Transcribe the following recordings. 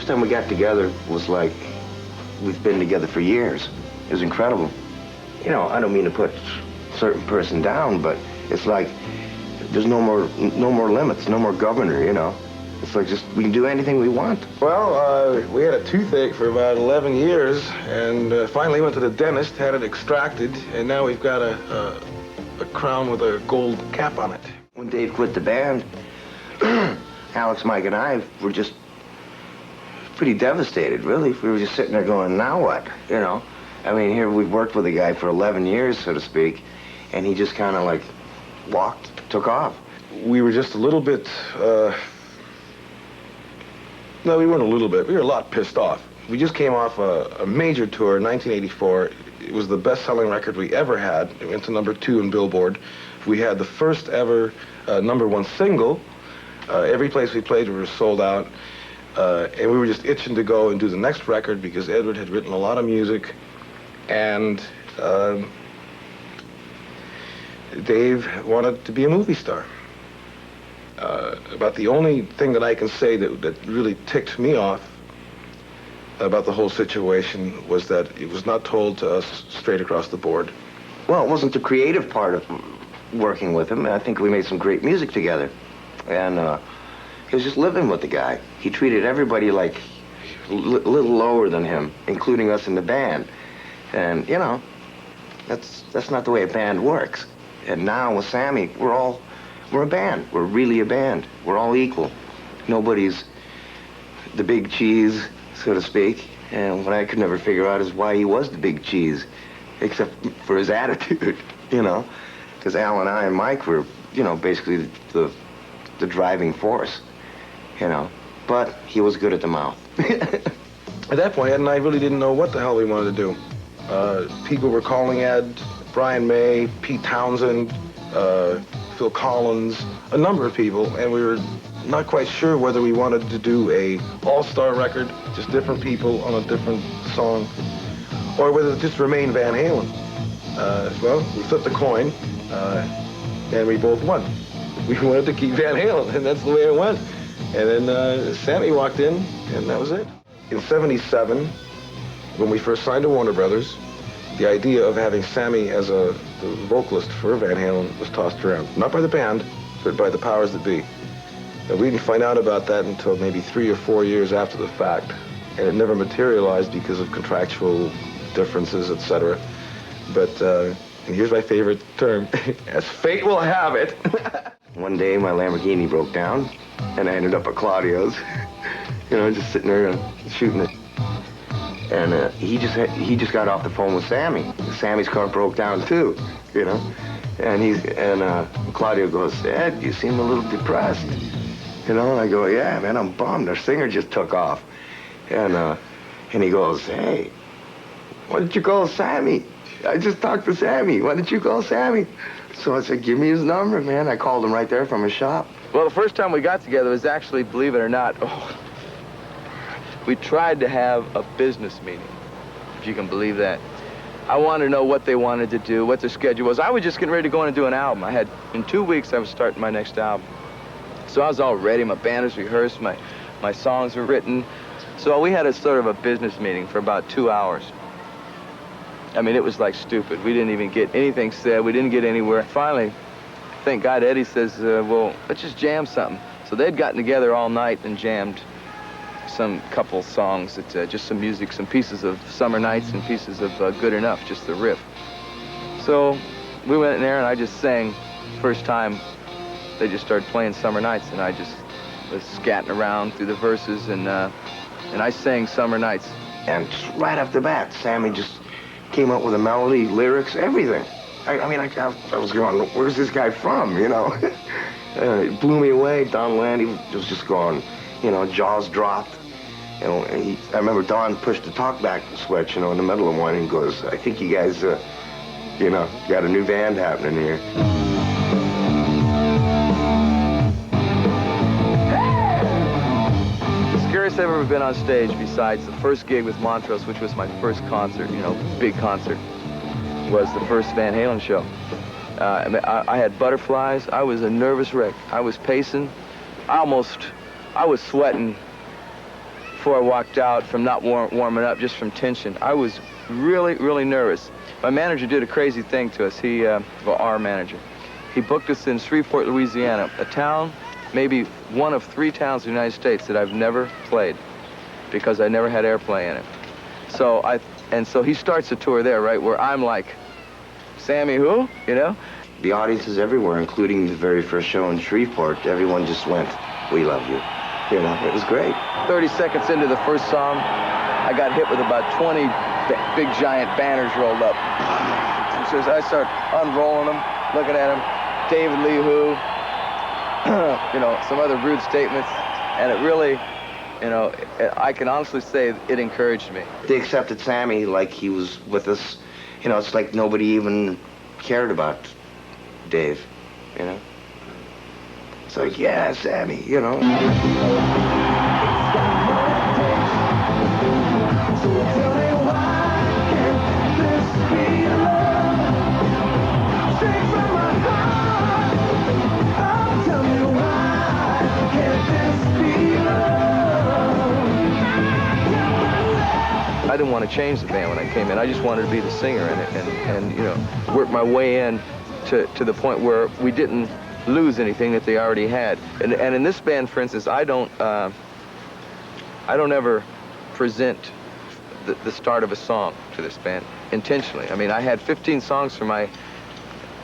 first time we got together was like we've been together for years. It was incredible. You know, I don't mean to put a certain person down, but it's like there's no more limits, no more governor, you know. It's like just we can do anything we want. Well, we had a toothache for about 11 years, and finally went to the dentist, had it extracted, and now we've got a crown with a gold cap on it. When Dave quit the band, Alex, Mike, and I were just pretty devastated, really. We were just sitting there going, now what, you know? I mean, here we've worked with a guy for 11 years, so to speak, and he just kind of like took off. We were just a little bit, no, we weren't a little bit. We were a lot pissed off. We just came off a major tour in 1984. It was the best-selling record we ever had. It went to #2 in Billboard. We had the first ever #1 single. Every place we played, we were sold out. And we were just itching to go and do the next record because Edward had written a lot of music. And Dave wanted to be a movie star. About the only thing that I can say that really ticked me off about the whole situation was that it was not told to us straight across the board. Well, it wasn't the creative part of working with him. I think we made some great music together. And he was just living with the guy. He treated everybody like a little lower than him, including us in the band. And, you know, that's not the way a band works. And now with Sammy, we're a band. We're really a band. We're all equal. Nobody's the big cheese, so to speak. And what I could never figure out is why he was the big cheese, except for his attitude, you know? Because Al and I and Mike were, you know, basically the driving force, you know? But he was good at the mouth. At that point, Ed and I really didn't know what the hell we wanted to do. People were calling Ed, Brian May, Pete Townsend, Phil Collins, a number of people, and we were not quite sure whether we wanted to do a all-star record, just different people on a different song, or whether to just remain Van Halen. Well, we flipped the coin, and we both won. We wanted to keep Van Halen, and that's the way it went. And then Sammy walked in, and that was it. In '77, when we first signed to Warner Brothers, the idea of having Sammy as the vocalist for Van Halen was tossed around. Not by the band, but by the powers that be. And we didn't find out about that until maybe 3 or 4 years after the fact. And it never materialized because of contractual differences, etc. But, and here's my favorite term, as fate will have it. One day, my Lamborghini broke down, and I ended up at Claudio's, you know, just sitting there shooting it. And he just got off the phone with Sammy. Sammy's car broke down too, you know. And Claudio goes, Ed, you seem a little depressed, you know. And I go, yeah, man, I'm bummed. Our singer just took off. And he goes, hey, why didn't you call Sammy? I just talked to Sammy. Why didn't you call Sammy? So I said, give me his number, man. I called him right there from his shop. Well, the first time we got together was actually, believe it or not, we tried to have a business meeting, if you can believe that. I wanted to know what they wanted to do, what their schedule was. I was just getting ready to go in and do an album. In 2 weeks, I was starting my next album. So I was all ready. My band was rehearsed. My songs were written. So we had a sort of a business meeting for about 2 hours. I mean, it was like stupid. We didn't even get anything said. We didn't get anywhere. Finally, thank God, Eddie says, well, let's just jam something. So they'd gotten together all night and jammed some couple songs, just some music, some pieces of Summer Nights and pieces of Good Enough, just the riff. So we went in there and I just sang. First time they just started playing Summer Nights and I just was scatting around through the verses and I sang Summer Nights. And right off the bat, Sammy just came up with a melody, lyrics, everything. I mean, I was going, where's this guy from, you know? It blew me away. Don Landy was just going, you know, jaws dropped. You know, I remember Don pushed the talkback switch, you know, in the middle of one, and he goes, I think you guys, you know, got a new band happening here. The scariest I've ever been on stage, besides the first gig with Montrose, which was my first concert, you know, big concert, was the first Van Halen show. I had butterflies. I was a nervous wreck. I was pacing. I was sweating before I walked out from not warming up, just from tension. I was really, really nervous. My manager did a crazy thing to us. Our manager. He booked us in Shreveport, Louisiana, a town, maybe one of 3 towns in the United States that I've never played because I never had airplay in it. So he starts a tour there, right, where I'm like, Sammy who, you know? The audiences everywhere, including the very first show in Shreveport, everyone just went, "We love you." You know, it was great. 30 seconds into the first song, I got hit with about 20 big giant banners rolled up. So I start unrolling them, looking at them, David Lee Who, you know, some other rude statements, and it really, you know, I can honestly say it encouraged me. They accepted Sammy like he was with us. You know, it's like nobody even cared about Dave, you know? It's like, yeah, Sammy, you know? I didn't want to change the band when I came in. I just wanted to be the singer in it and you know, work my way in to the point where we didn't lose anything that they already had. And in this band, for instance, I don't ever present the start of a song to this band intentionally. I mean, I had 15 songs for my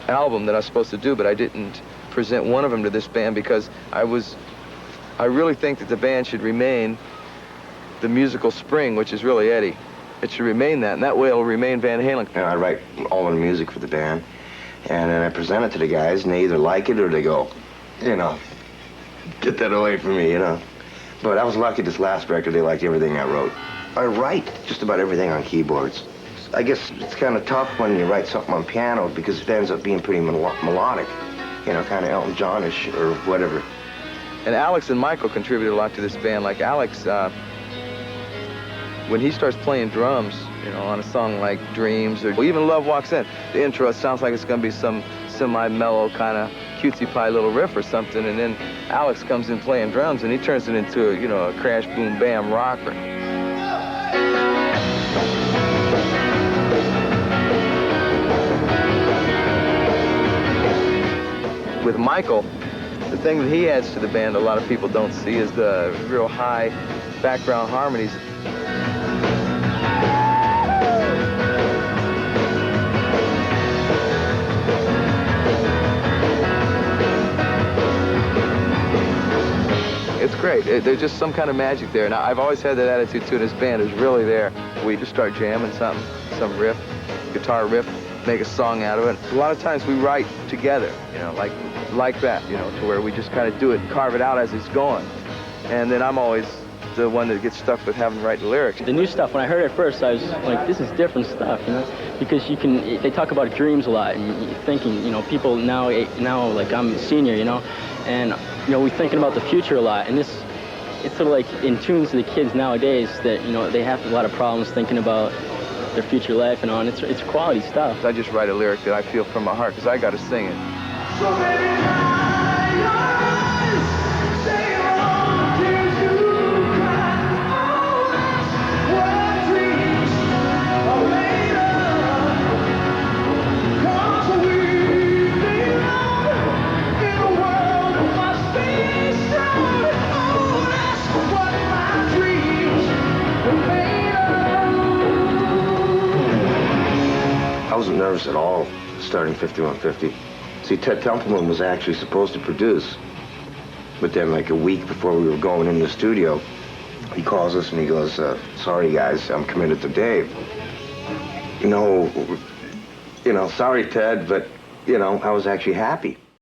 album that I was supposed to do, but I didn't present one of them to this band because I really think that the band should remain the musical spring, which is really Eddie. It should remain that, and that way it'll remain Van Halen. You know, I write all the music for the band, and then I present it to the guys, and they either like it or they go, you know, get that away from me, you know. But I was lucky this last record, they liked everything I wrote. I write just about everything on keyboards. I guess it's kind of tough when you write something on piano because it ends up being pretty melodic, you know, kind of Elton John-ish or whatever. And Alex and Michael contributed a lot to this band. Like Alex, when he starts playing drums, you know, on a song like Dreams or even Love Walks In, the intro, it sounds like it's going to be some semi-mellow kind of cutesy pie little riff or something, and then Alex comes in playing drums and he turns it into a, you know, a crash boom bam rocker. With Michael, the thing that he adds to the band a lot of people don't see is the real high background harmonies. It's great. There's just some kind of magic there. And I've always had that attitude too. This band is really there. We just start jamming something, some riff, guitar riff, make a song out of it. A lot of times we write together, you know, like that, you know, to where we just kind of do it and carve it out as it's going. And then I'm always the one that gets stuck with having to write the lyrics. The new stuff, when I heard it first, I was like, this is different stuff, you know, because they talk about dreams a lot, and you're thinking, you know, people now, like I'm a senior, you know, and, you know, we're thinking about the future a lot, and it's sort of like in tune to the kids nowadays that, you know, they have a lot of problems thinking about their future life and on. It's quality stuff. I just write a lyric that I feel from my heart, because I got to sing it. So baby, I wasn't nervous at all starting 5150. See, Ted Templeman was actually supposed to produce, but then like a week before we were going in the studio, he calls us and he goes, sorry guys, I'm committed to Dave. No, you know, sorry Ted, but, you know, I was actually happy.